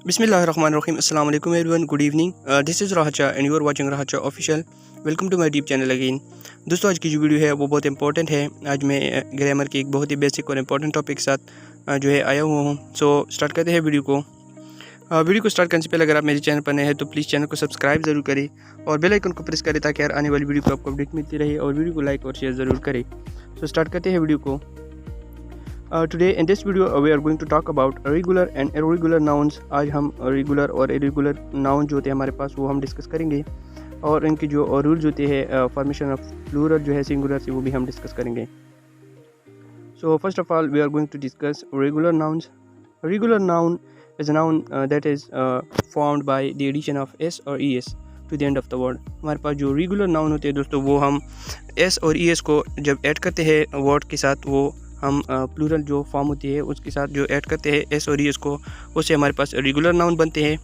Bismillahirrahmanirrahim. Assalamu alaikum everyone. Good evening. This is Rahat Shah and you are watching Rahat Shah official. Welcome to my deep channel again. दोस्तों आज की जो video है वो बहुत important है। आज मैं ग्रामर के एक बहुत ही बेसिक और इम्पोर्टेंट टॉपिक के साथ जो है आया हुआ हूँ। सो स्टार्ट करते हैं वीडियो को। वीडियो को स्टार्ट करने से पहले अगर आप मेरे चैनल पर नए हैं तो प्लीज़ चैनल को सब्सक्राइब ज़रूर करें और बेल आइकन को प्रेस करें ताकि हर आने वाली वीडियो को आपको अपडेट मिलती रहे और वीडियो को लाइक और शेयर ज़रूर करें। सो स्टार्ट करते हैं वीडियो को। Today in this video we are going to talk about regular and irregular nouns। आज हम regular और irregular nouns जो होते हैं हमारे पास वो हम डिस्कस करेंगे और इनकी जो रूल्स होते हैं फॉर्मेशन ऑफ प्लूरल जो है सिंगुलर से वो भी हम डिस्कस करेंगे। So first of all we are going to discuss regular nouns. Regular noun is a noun that is formed by the addition of S और E S to the end of the word. हमारे पास जो regular noun होते हैं दोस्तों वो हम S और ई एस को जब ऐड करते हैं वर्ड के साथ वो हम प्लूरल जो फॉर्म होती है उसके साथ जो ऐड करते हैं एस और ई एस को उससे हमारे पास रेगुलर नाउन बनते हैं।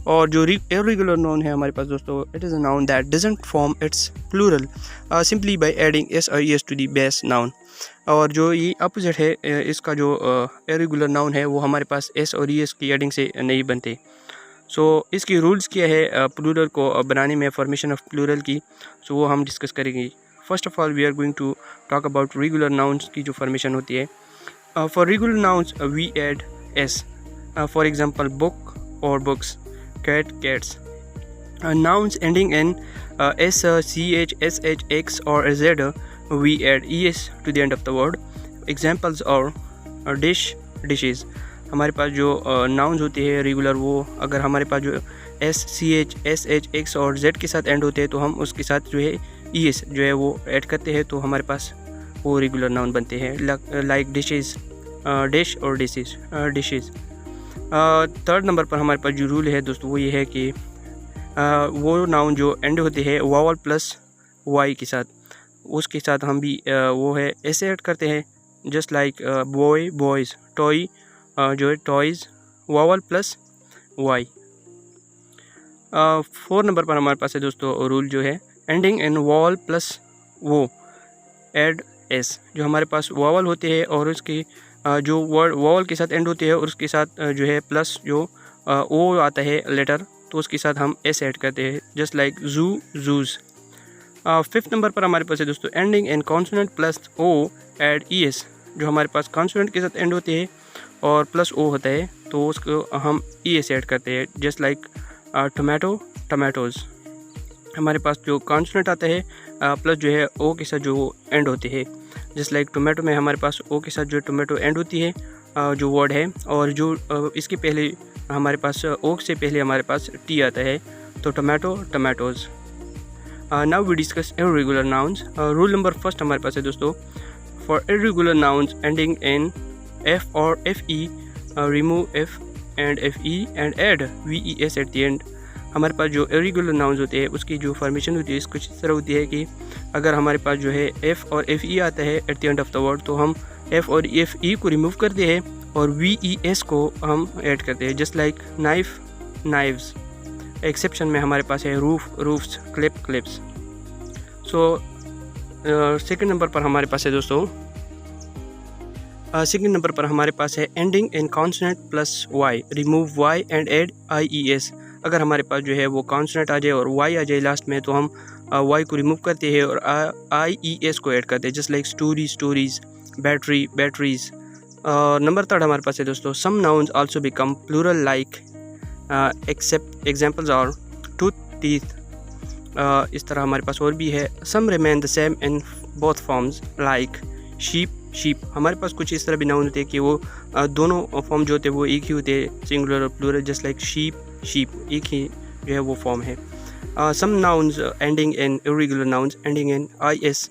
और जो इरेगुलर नाउन है हमारे पास दोस्तों it is a noun that doesn't form its plural simply by adding S और E S to the base noun. और जो ये अपोजिट है इसका जो इरेगुलर नाउन है वो हमारे पास एस और ई एस की एडिंग से नहीं बनते। सो इसकी रूल्स क्या है प्लूरल को बनाने में फॉर्मेशन ऑफ प्लूरल की, सो वो हम डिस्कस करेंगे। First of all we are going to talk about regular nouns की जो फॉर्मेशन होती है। For regular nouns we add S, for example book और books, cat cats. Nouns ending in S C H S H X और Z we add E S to the end of the word. Examples और dish dishes. हमारे पास जो nouns होती है regular वो अगर हमारे पास जो S C H S H X और जेड के साथ एंड होते हैं तो हम उसके साथ जो है ई एस जो है वो ऐड करते हैं तो हमारे पास वो रेगुलर नाउन बनते हैं लाइक डिशेज़, डिश और डिशेज़। थर्ड नंबर पर हमारे पास जो रूल है दोस्तों वो ये है कि वो नाउन जो एंड होते हैं वावल प्लस वाई के साथ उसके साथ हम भी वो है ऐसे ऐड करते हैं just like boy boys, toy जो है toys, vowel plus Y. Four number पर हमारे पास है दोस्तों रूल जो है ending in vowel plus o add S. जो हमारे पास वावल होते हैं और उसके जो वर्ड वावल के साथ एंड होते हैं और उसके साथ जो है प्लस जो ओ आता है लेटर तो उसके साथ हम एस ऐड करते हैं just like zoo zoos. Fifth number पर हमारे पास है दोस्तों ending in consonant plus O add E S. जो हमारे पास कॉन्सोनेंट के साथ एंड होते हैं और प्लस ओ होता है तो उसको हम ई एस ऐड करते हैं जस्ट लाइक टोमेटो टोमेटोज़। हमारे पास जो कॉन्सोनेंट आता है प्लस जो है ओ के साथ जो एंड होते हैं जस्ट लाइक टोमेटो में हमारे पास ओ के साथ जो टोमेटो एंड होती है जो वर्ड है और जो इसके पहले हमारे पास ओ से पहले हमारे पास टी आता है तो tomato tomatoes. Now we discuss irregular nouns. Rule number first हमारे पास है दोस्तों for irregular nouns ending in F और F E remove F and F E and add V E S at the end. हमारे पास जो irregular nouns होते हैं उसकी जो फॉर्मेशन होती है कुछ इस तरह होती है कि अगर हमारे पास जो है एफ़ और एफ ई आता है eight the end of the word तो हम एफ़ और एफ ई को रिमूव करते हैं और वी ई एस को हम ऐड करते हैं just like knife knives. Exception में हमारे पास है roof roofs, clip clips. So second number पर हमारे पास है दोस्तों सेकेंड नंबर पर हमारे पास है ending in consonant plus Y remove Y and add I E S. अगर हमारे पास जो है वो कॉन्सोनेंट आ जाए और वाई आ जाए लास्ट में तो हम वाई को रिमूव करते हैं और आई ई एस को ऐड करते हैं just like story stories, battery batteries. Number third हमारे पास है दोस्तों some nouns also become plural like except examples और टूथ टीथ। इस तरह हमारे पास और भी है। Some remain the same in both forms like sheep sheep. हमारे पास कुछ इस तरह भी नाउन होते हैं कि वो दोनों फॉर्म जो होते हैं वो एक ही होते हैं सिंगुलर और plural just like sheep sheep एक ही जो है वो फॉर्म है। Some nouns ending in irregular nouns ending in I S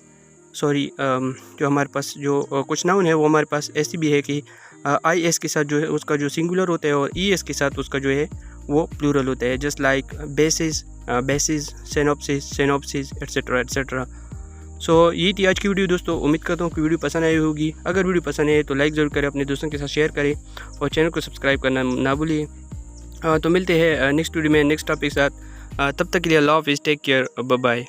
sorry जो हमारे पास जो कुछ नाउन है वो हमारे पास ऐसी भी है कि आई एस के साथ जो है उसका जो सिंगुलर होता है और ई एस के साथ उसका जो है वो प्लूरल होता है just like basis basis, synopsis synopsis etcetera etcetera. So ये थी आज की वीडियो दोस्तों। उम्मीद करता हूँ कि वीडियो पसंद आई होगी। अगर वीडियो पसंद है तो लाइक ज़रूर करें, अपने दोस्तों के साथ शेयर करें और चैनल को सब्सक्राइब करना ना भूलिए। तो मिलते हैं नेक्स्ट वीडियो में नेक्स्ट टॉपिक के साथ। तब तक के लिए अल्लाह हाफ़िज़, टेक केयर, बाय बाय।